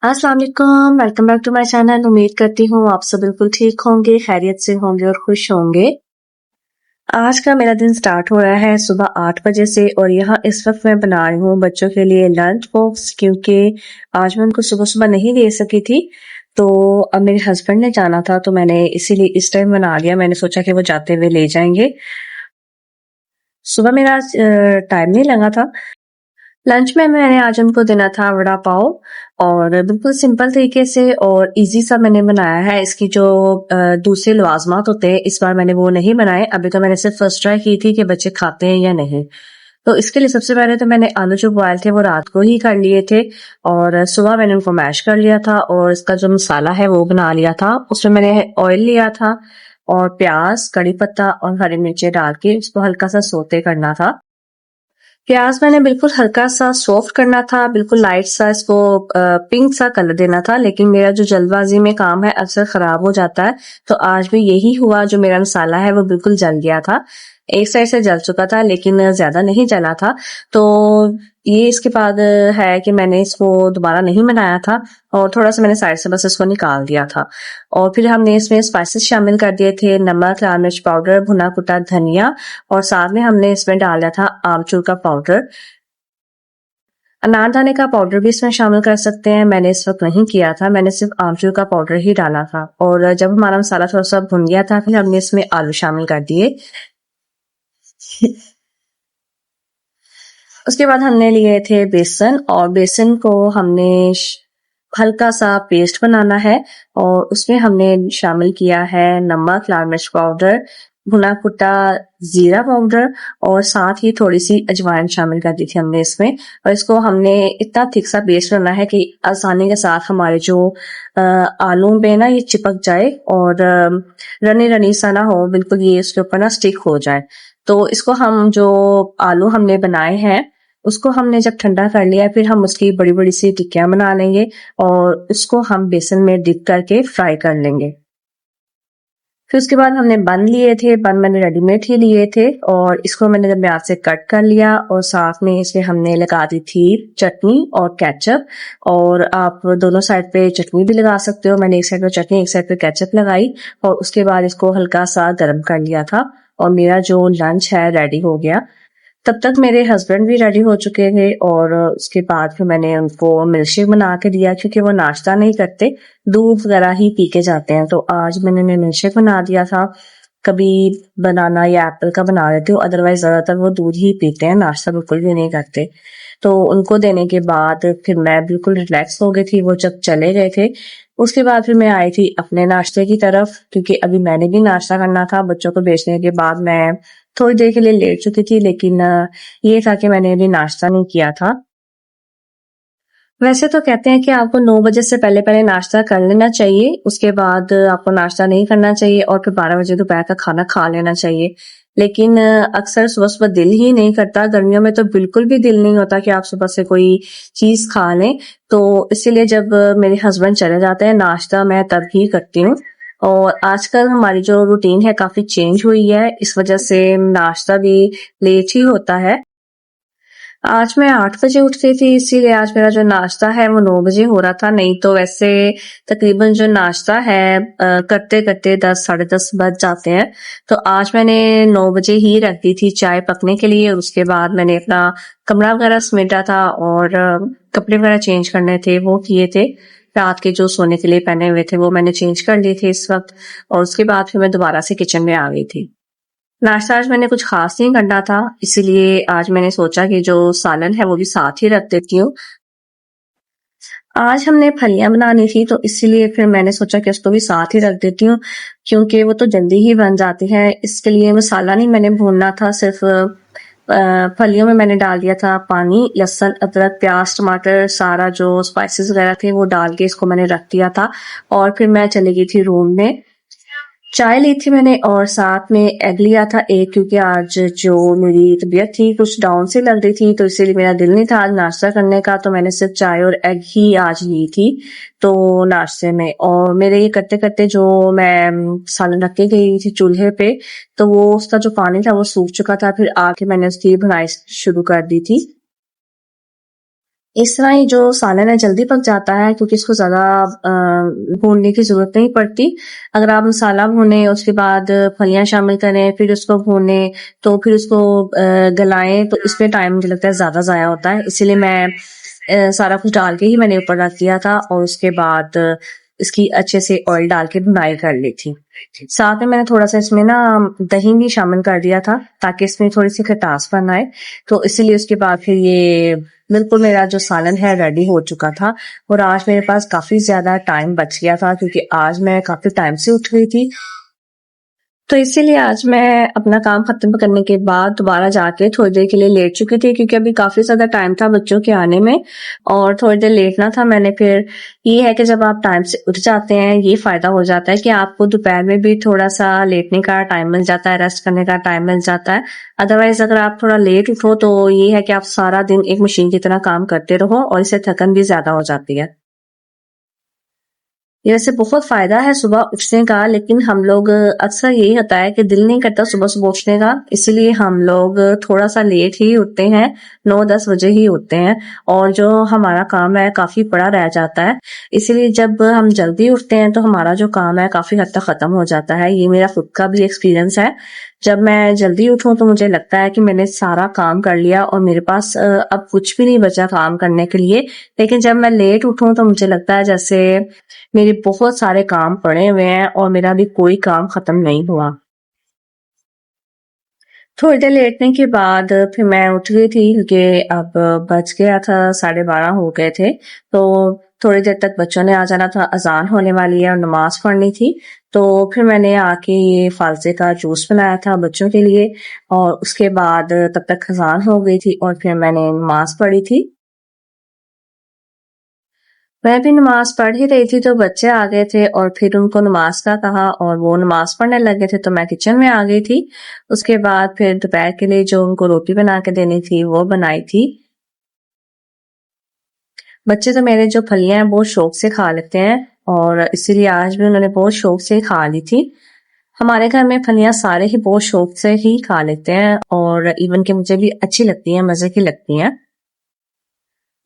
अस्सलाम वालेकुम, welcome back to my channel. उम्मीद करती हूँ आप सब बिल्कुल ठीक होंगे, खैरियत से होंगे और खुश होंगे। आज का मेरा दिन स्टार्ट हो रहा है सुबह 8 बजे से और यहाँ इस वक्त मैं बना रही हूँ बच्चों के लिए लंच बॉक्स, क्योंकि आज मैं उनको सुबह सुबह नहीं दे सकी थी। तो अब मेरे हस्बैंड ने जाना था तो मैंने इसीलिए इस टाइम बना लिया। मैंने सोचा कि वो जाते हुए ले जाएंगे। सुबह मेरा टाइम नहीं लगा था। लंच में मैंने आज उनको देना था वड़ा पाव, और बिल्कुल सिंपल तरीके से और इजी सा मैंने बनाया है। इसकी जो दूसरे लवाजमात होते हैं इस बार मैंने वो नहीं बनाए। अभी तो मैंने सिर्फ फर्स्ट ट्राई की थी कि बच्चे खाते हैं या नहीं। तो इसके लिए सबसे पहले तो मैंने आलू जो बॉयल थे वो रात को ही कर लिए थे और सुबह मैंने उनको मैश कर लिया था और इसका जो मसाला है वो बना लिया था। उसमें मैंने ऑयल लिया था और प्याज, कड़ी पत्ता और हरी मिर्चें डाल के उसको हल्का सा सोते करना था। प्याज मैंने बिल्कुल हल्का सा सॉफ्ट करना था, बिल्कुल लाइट सा इसको पिंक सा कलर देना था, लेकिन मेरा जो जल्दबाजी में काम है अक्सर खराब हो जाता है। तो आज भी यही हुआ, जो मेरा मसाला है वो बिल्कुल जल गया था। एक साइड से जल चुका था लेकिन ज्यादा नहीं जला था। तो ये इसके बाद है कि मैंने इसको दोबारा नहीं बनाया था और थोड़ा सा मैंने साइड से बस इसको निकाल दिया था। और फिर हमने इसमें स्पाइसेस शामिल कर दिए थे, नमक, लाल मिर्च पाउडर, भुना कुटा धनिया, और साथ में हमने इसमें डाला था आमचूर का पाउडर। अनारदाने का पाउडर भी इसमें शामिल कर सकते हैं, मैंने इस वक्त नहीं किया था, मैंने सिर्फ आमचूर का पाउडर ही डाला था। और जब हमारा मसाला थोड़ा सा भुन गया था फिर हमने इसमें आलू शामिल कर दिए। उसके बाद हमने लिए थे बेसन, और बेसन को हमने हल्का सा पेस्ट बनाना है और उसमें हमने शामिल किया है नमक, लाल मिर्च पाउडर, भुना कुटा जीरा पाउडर, और साथ ही थोड़ी सी अजवाइन शामिल कर दी थी हमने इसमें। और इसको हमने इतना थिक सा पेस्ट बनाना है कि आसानी के साथ हमारे जो आलू पे ना ये चिपक जाए और रनी रनी सा ना हो, बिल्कुल ये इसके ऊपर ना स्टिक हो जाए। तो इसको हम जो आलू हमने बनाए हैं उसको हमने जब ठंडा कर लिया फिर हम उसकी बड़ी बड़ी सी टिक्कियां बना लेंगे और उसको हम बेसन में डिप करके फ्राई कर लेंगे। फिर उसके बाद हमने बन लिए थे, बन मैंने रेडीमेड ही लिए थे और इसको मैंने जब प्याज से कट कर लिया और साथ में इसमें हमने लगा दी थी चटनी और केचप। और आप दोनों साइड पे चटनी भी लगा सकते हो, मैंने एक साइड पे चटनी एक साइड पे केचप लगाई और उसके बाद इसको हल्का सा गर्म कर लिया था और मेरा जो लंच है रेडी हो गया। तब तक मेरे हस्बैंड भी रेडी हो चुके थे और उसके बाद फिर मैंने उनको मिल्कशेक बना के दिया, क्योंकि वो नाश्ता नहीं करते, दूध वगैरह ही पी के जाते हैं। तो आज मैंने उन्हें मिल्कशेक बना दिया था। कभी बनाना या एप्पल का बना देती हूँ, अदरवाइज ज्यादातर वो दूध ही पीते हैं, नाश्ता बिल्कुल भी नहीं करते। तो उनको देने के बाद फिर मैं बिल्कुल रिलैक्स हो गई थी, वो जब चले गए थे। उसके बाद फिर मैं आई थी अपने नाश्ते की तरफ, क्योंकि अभी मैंने भी नाश्ता करना था। बच्चों को भेजने के बाद मैं थोड़ी देर के लिए लेट चुकी थी, लेकिन ये था कि मैंने अभी नाश्ता नहीं किया था। वैसे तो कहते हैं कि आपको 9 बजे से पहले पहले नाश्ता कर लेना चाहिए, उसके बाद आपको नाश्ता नहीं करना चाहिए और फिर 12 बजे दोपहर का खाना खा लेना चाहिए। लेकिन अक्सर सुबह सुबह दिल ही नहीं करता, गर्मियों में तो बिल्कुल भी दिल नहीं होता कि आप सुबह से कोई चीज खा लें। तो इसीलिए जब मेरे हस्बैंड चले जाते हैं नाश्ता मैं तब ही करती हूँ। और आजकल हमारी जो रूटीन है काफी चेंज हुई है, इस वजह से नाश्ता भी लेट ही होता है। आज मैं 8 बजे उठती थी, इसीलिए आज मेरा जो नाश्ता है वो 9 बजे हो रहा था। नहीं तो वैसे तकरीबन जो नाश्ता है करते करते 10 साढ़े 10 बज जाते हैं। तो आज मैंने 9 बजे ही रख दी थी चाय पकने के लिए और उसके बाद मैंने अपना कमरा वगैरह समेटा था और कपड़े वगैरह चेंज करने थे वो किए थे। रात के जो सोने के लिए पहने हुए थे वो मैंने चेंज कर लिए थे इस वक्त, और उसके बाद फिर मैं दोबारा से किचन में आ गई थी। नाश्ता आज मैंने कुछ खास नहीं करना था, इसीलिए आज मैंने सोचा कि जो सालन है वो भी साथ ही रख देती हूँ। आज हमने फलियां बनानी थी तो इसीलिए फिर मैंने सोचा कि उसको भी साथ ही रख देती हूँ, क्योंकि वो तो जल्दी ही बन जाती है। इसके लिए मसाला नहीं मैंने भूनना था, सिर्फ फलियों में मैंने डाल दिया था पानी, लहसुन, अदरक, प्याज, टमाटर, सारा जो स्पाइसेस वगैरह थे वो डाल के इसको मैंने रख दिया था। और फिर मैं चली गई थी रूम में। चाय ली थी मैंने और साथ में एग लिया था एक, क्योंकि आज जो मेरी तबीयत थी कुछ डाउन सी लग रही थी तो इसीलिए मेरा दिल नहीं था आज नाश्ता करने का, तो मैंने सिर्फ चाय और एग ही आज ली थी तो नाश्ते में। और मेरे ये करते करते जो मैं सालन रख के गई थी चूल्हे पे, तो वो उसका जो पानी था वो सूख चुका था, फिर आके मैंने उसकी भुनाई शुरू कर दी थी। इस तरह ही जो सालन है जल्दी पक जाता है क्योंकि इसको ज़्यादा भूनने की ज़रूरत नहीं पड़ती। अगर आप मसाला भूनें, उसके बाद फलियाँ शामिल करें, फिर उसको भूनें, तो फिर उसको गलाएँ, तो इसमें टाइम मुझे लगता है ज़्यादा ज़ाया होता है। इसीलिए मैं सारा कुछ डाल के ही मैंने ऊपर रख दिया था और उसके बाद इसकी अच्छे से ऑयल डाल के भुनाई कर ली थी। साथ में मैंने थोड़ा-सा इसमें ना दही भी शामिल कर दिया था ताकि इसमें थोड़ी-सी खटासपन आए। तो इसीलिए उसके बाद फिर ये बिल्कुल मेरा जो सालन है रेडी हो चुका था और आज मेरे पास काफ़ी ज़्यादा टाइम बच गया था क्योंकि आज मैं काफ़ी टाइम से उठ गई थी। तो इसीलिए आज मैं अपना काम खत्म करने के बाद दोबारा जाके थोड़ी देर के लिए लेट चुकी थी क्योंकि अभी काफ़ी ज़्यादा टाइम था बच्चों के आने में और थोड़ी देर लेटना था मैंने। फिर ये है कि जब आप टाइम से उठ जाते हैं ये फ़ायदा हो जाता है कि आपको दोपहर में भी थोड़ा-सा लेटने का टाइम मिल जाता है, रेस्ट करने का टाइम मिल जाता है। अदरवाइज़ अगर आप थोड़ा लेट उठो तो ये है कि आप सारा दिन एक मशीन की तरह काम करते रहो और इससे थकन भी ज़्यादा हो जाती है। ये वैसे बहुत फ़ायदा है सुबह उठने का, लेकिन हम लोग अक्सर यही होता है कि दिल नहीं करता सुबह-सुबह उठने का, इसीलिए हम लोग थोड़ा-सा लेट ही उठते हैं, 9-10 बजे ही उठते हैं और जो हमारा काम है काफ़ी बड़ा रह जाता है। इसीलिए जब हम जल्दी उठते हैं तो हमारा जो काम है काफ़ी हद तक ख़त्म हो जाता है। ये मेरा खुद का भी एक्सपीरियंस है। जब मैं जल्दी उठूँ तो मुझे लगता है कि मैंने सारा काम कर लिया और मेरे पास अब कुछ भी नहीं बचा काम करने के लिए। लेकिन जब मैं लेट उठूँ तो मुझे लगता है जैसे मेरे बहुत सारे काम पड़े हुए हैं और मेरा अभी कोई काम खत्म नहीं हुआ। थोड़ी देर लेटने के बाद फिर मैं उठ गई थी क्योंकि अब बज गया था 12:30 हो गए थे। तो थोड़ी देर तक बच्चों ने आ जाना था, अज़ान होने वाली है और नमाज़ पढ़नी थी। तो फिर मैंने आके ये फ़ालसे का जूस बनाया था बच्चों के लिए और उसके बाद तब तक अज़ान हो गई थी और फिर मैंने नमाज़ पढ़ी थी। मैं भी नमाज़ पढ़ ही रही थी तो बच्चे आ गए थे और फिर उनको नमाज़ का कहा और वो नमाज़ पढ़ने लगे थे तो मैं किचन में आ गई थी। उसके बाद फिर दोपहर के लिए जो उनको रोटी बना के देनी थी वो बनाई थी। बच्चे तो मेरे जो फलियाँ हैं बहुत शौक से खा लेते हैं और इसीलिए आज भी उन्होंने बहुत शौक से खा ली थी। हमारे घर में फलियाँ सारे ही बहुत शौक से ही खा लेते हैं और इवन कि मुझे भी अच्छी लगती हैं, मज़े की लगती हैं।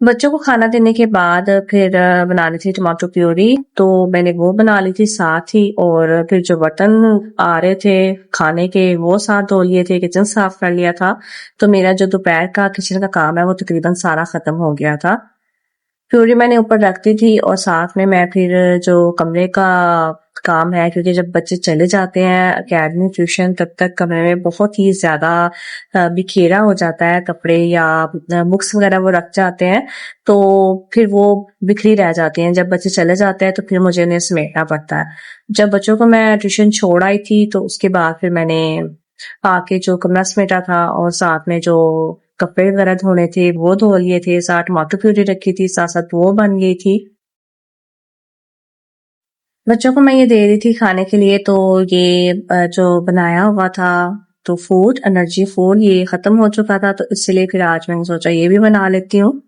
बच्चों को खाना देने के बाद फिर बनानी थी टमाटो प्यूरी तो मैंने वो बना ली थी साथ ही और फिर जो बर्तन आ रहे थे खाने के वो साथ धो लिए थे, किचन साफ कर लिया था। तो मेरा जो दोपहर का किचन का काम है वो तकरीबन सारा खत्म हो गया था। प्यूरी मैंने ऊपर रख दी थी और साथ में मैं फिर जो कमरे का काम है क्योंकि जब बच्चे चले जाते हैं अकेडमी ट्यूशन तब तक कमरे में बहुत ही ज़्यादा बिखेरा हो जाता है कपड़े या बुक्स वगैरह वो रख जाते हैं तो फिर वो बिखरी रह जाती हैं। जब बच्चे चले जाते हैं तो फिर मुझे उन्हें समेटना पड़ता है। जब बच्चों को मैं ट्यूशन छोड़ आई थी तो उसके बाद फिर मैंने आके जो कमरा समेटा था और साथ में जो कपड़े वगैरह धोने थे वो धो लिए थे, साथ टमाटर प्यूरी रखी थी, साथ-साथ वो बन गई थी। बच्चों को मैं ये दे रही थी खाने के लिए तो ये जो बनाया हुआ था तो फूड एनर्जी फूड ये खत्म हो चुका था तो इसलिए फिर आज मैंने सोचा ये भी बना लेती हूँ।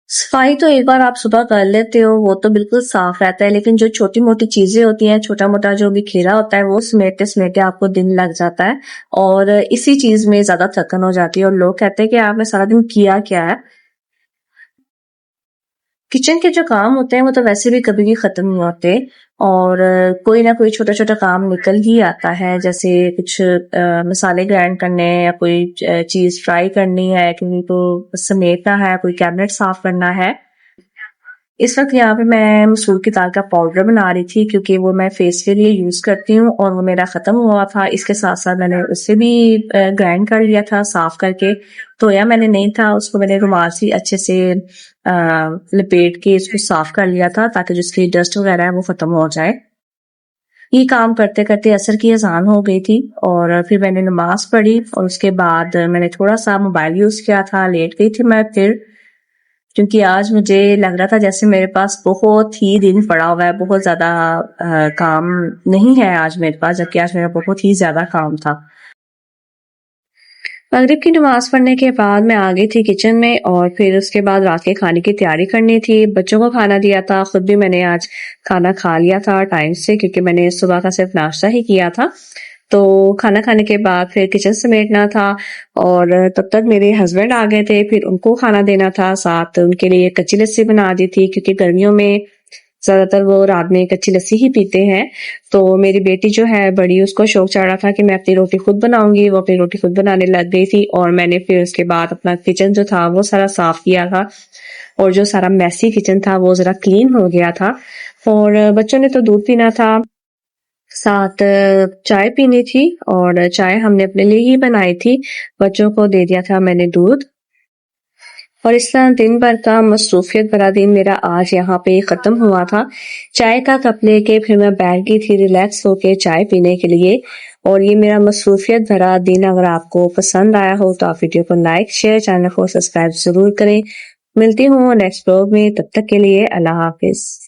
सफाई तो एक बार आप सुबह कर लेते हो वो तो बिल्कुल साफ रहता है लेकिन जो छोटी-मोटी चीजें होती हैं, छोटा-मोटा जो बिखेरा होता है वो समेटते-समेटते आपको दिन लग जाता है और इसी चीज में ज्यादा थकन हो जाती है और लोग कहते हैं कि आपने सारा दिन किया क्या है। किचन के जो काम होते हैं वो तो वैसे भी कभी भी खत्म नहीं होते और कोई ना कोई छोटा छोटा काम निकल ही आता है जैसे कुछ मसाले ग्राइंड करने हैं या कोई चीज फ्राई करनी है किसी को समेटना है कोई कैबिनेट साफ करना है। इस वक्त यहाँ पे मैं मसूर की दाल का पाउडर बना रही थी क्योंकि वो मैं फेस के लिए यूज करती हूँ और वो मेरा खत्म हुआ था। इसके साथ साथ मैंने उससे भी ग्राइंड कर लिया था साफ करके। धोया मैंने नहीं था उसको, मैंने रुमाल से अच्छे से लपेट के इसको साफ कर लिया था ताकि जिसकी डस्ट वगैरह है वो खत्म हो जाए। ये काम करते करते असर की अजान हो गई थी और फिर मैंने नमाज पढ़ी और उसके बाद मैंने थोड़ा सा मोबाइल यूज किया था, लेट गई थी मैं फिर क्योंकि आज मुझे लग रहा था जैसे मेरे पास बहुत ही दिन पड़ा हुआ है, बहुत ज्यादा काम नहीं है आज मेरे पास, जबकि आज मेरा बहुत ही ज्यादा काम था। मगरिब की नमाज पढ़ने के बाद मैं आ गई थी किचन में और फिर उसके बाद रात के खाने की तैयारी करनी थी। बच्चों को खाना दिया था, खुद भी मैंने आज खाना खा लिया था टाइम से क्योंकि मैंने सुबह का सिर्फ नाश्ता ही किया था। तो खाना खाने के बाद फिर किचन समेटना था और तब तक मेरे हस्बैंड आ गए थे, फिर उनको खाना देना था, साथ उनके लिए कच्ची लस्सी बना दी थी क्योंकि गर्मियों में ज़्यादातर वो रात में कच्ची लस्सी ही पीते हैं। तो मेरी बेटी जो है बड़ी, उसको शौक चढ़ा था कि मैं अपनी रोटी खुद बनाऊँगी, वो अपनी रोटी खुद बनाने लग गई थी और मैंने फिर उसके बाद अपना किचन जो था वो सारा साफ किया था और जो सारा मेसी किचन था वो ज़रा क्लीन हो गया था। और बच्चों ने तो दूध पीना था, साथ चाय पीनी थी और चाय हमने अपने लिए ही बनाई थी, बच्चों को दे दिया था मैंने दूध। और इस तरह दिन भर का मसरूफियत भरा दिन मेरा आज यहाँ पे ख़त्म हुआ था। चाय का कप लेके फिर मैं बैठ गई थी रिलैक्स होके चाय पीने के लिए। और ये मेरा मसरूफियत भरा दिन अगर आपको पसंद आया हो तो आप वीडियो को लाइक, शेयर, चैनल को सब्सक्राइब ज़रूर करें। मिलती हूँ नेक्स्ट व्लॉग में, तब तक के लिए अल्लाह हाफ़िज़।